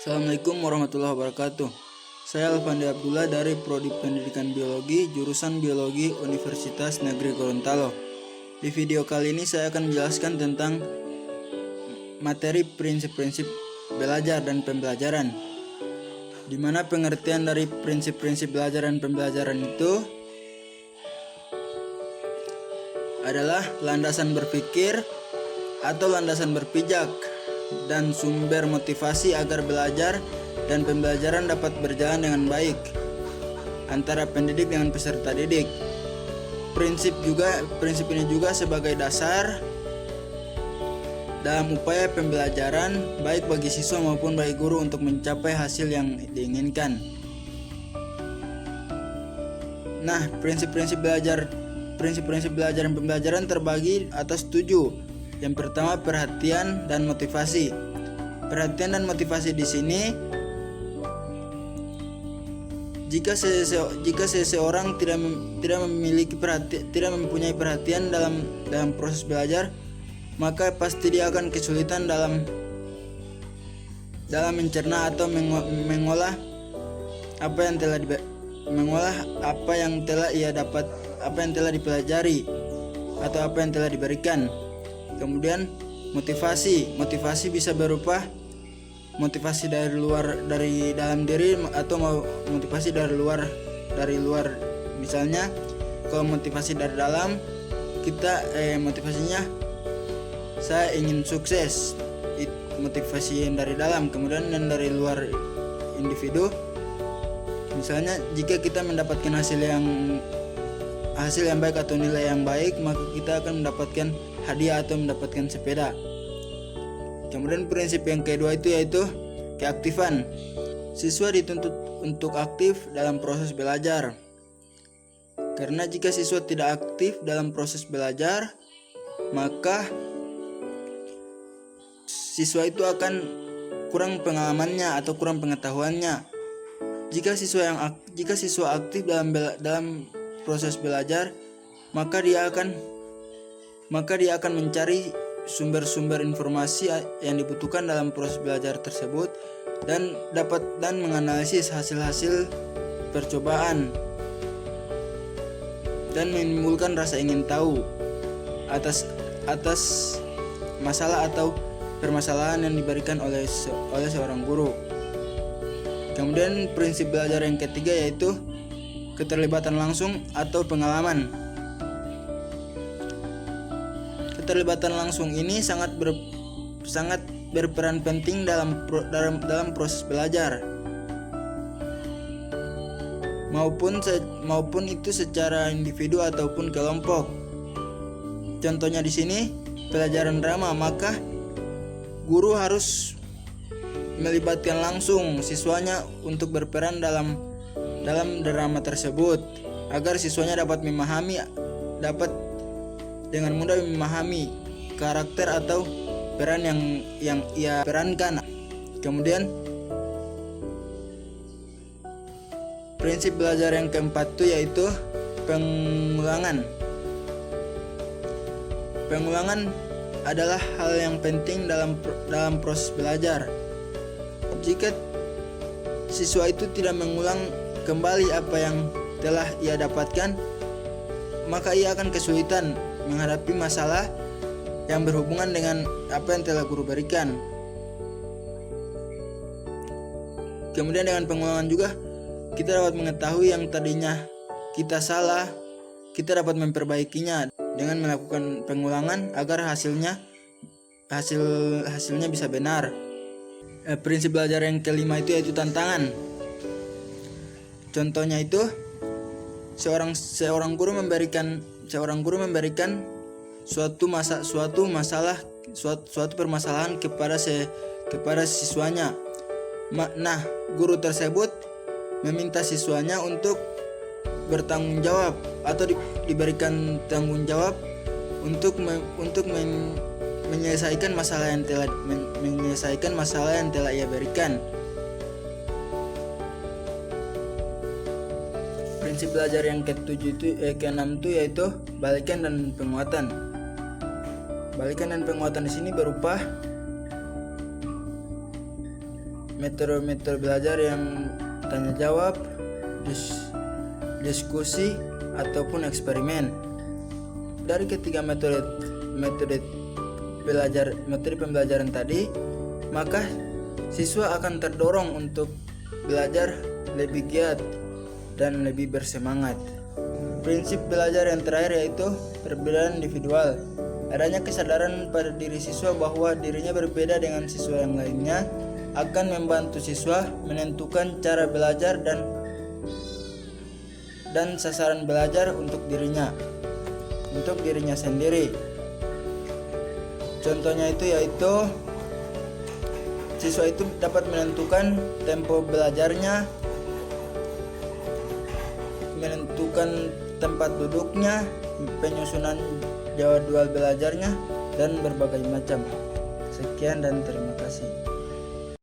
Assalamualaikum warahmatullahi wabarakatuh. Saya Alfandi Abdullah dari Prodi Pendidikan Biologi, jurusan Biologi Universitas Negeri Gorontalo. Di video kali ini saya akan menjelaskan tentang materi prinsip-prinsip belajar dan pembelajaran. Di mana pengertian dari prinsip-prinsip belajar dan pembelajaran itu adalah landasan berpikir atau landasan berpijak dan sumber motivasi agar belajar dan pembelajaran dapat berjalan dengan baik antara pendidik dengan peserta didik. Prinsip ini juga sebagai dasar dalam upaya pembelajaran baik bagi siswa maupun bagi guru untuk mencapai hasil yang diinginkan. Nah, prinsip-prinsip belajar dan pembelajaran terbagi atas 7. Yang pertama, perhatian dan motivasi. Perhatian dan motivasi di sini, jika seseorang tidak mempunyai perhatian dalam proses belajar, maka pasti dia akan kesulitan dalam mencerna atau mengolah apa yang telah ia dapat, apa yang telah dipelajari atau apa yang telah diberikan. Kemudian motivasi bisa berupa motivasi dari dalam diri atau motivasi dari luar. Misalnya kalau motivasi dari dalam, kita motivasinya saya ingin sukses, motivasi yang dari dalam. Kemudian yang dari luar individu, misalnya jika kita mendapatkan hasil yang baik atau nilai yang baik, maka kita akan mendapatkan hadiah atau mendapatkan sepeda. Kemudian prinsip yang kedua itu yaitu keaktifan. Siswa dituntut untuk aktif dalam proses belajar. Karena jika siswa tidak aktif dalam proses belajar, maka siswa itu akan kurang pengalamannya atau kurang pengetahuannya. Jika siswa aktif dalam proses belajar, maka dia akan mencari sumber-sumber informasi yang dibutuhkan dalam proses belajar tersebut dan menganalisis hasil-hasil percobaan dan menimbulkan rasa ingin tahu atas masalah atau permasalahan yang diberikan oleh seorang guru. Kemudian prinsip belajar yang ketiga yaitu keterlibatan langsung atau pengalaman. Keterlibatan langsung ini sangat berperan penting dalam proses belajar, maupun itu secara individu ataupun kelompok. Contohnya di sini pelajaran drama, maka guru harus melibatkan langsung siswanya untuk berperan dalam drama tersebut agar siswanya dapat dengan mudah memahami karakter atau peran yang ia perankan. Kemudian prinsip belajar yang keempat itu yaitu pengulangan. Pengulangan adalah hal yang penting dalam proses belajar. Jika siswa itu tidak mengulang kembali apa yang telah ia dapatkan, maka ia akan kesulitan menghadapi masalah yang berhubungan dengan apa yang telah guru berikan. Kemudian dengan pengulangan juga kita dapat mengetahui yang tadinya kita salah, kita dapat memperbaikinya dengan melakukan pengulangan agar hasilnya bisa benar. Prinsip belajar yang kelima itu yaitu tantangan. Contohnya itu seorang guru memberikan suatu permasalahan kepada siswanya. Nah, guru tersebut meminta siswanya untuk bertanggung jawab atau diberikan tanggung jawab untuk menyelesaikan masalah yang telah ia berikan. Prinsip belajar yang keenam itu yaitu balikan dan penguatan. Balikan dan penguatan di sini berupa metode-metode belajar yang tanya jawab, diskusi ataupun eksperimen. Dari ketiga metode pembelajaran tadi, maka siswa akan terdorong untuk belajar lebih giat dan lebih bersemangat. Prinsip belajar yang terakhir yaitu perbedaan individual. Adanya kesadaran pada diri siswa bahwa dirinya berbeda dengan siswa yang lainnya akan membantu siswa menentukan cara belajar dan sasaran belajar untuk dirinya sendiri. Contohnya yaitu siswa itu dapat menentukan tempo belajarnya, menentukan tempat duduknya, penyusunan jadwal belajarnya, dan berbagai macam. Sekian dan terima kasih.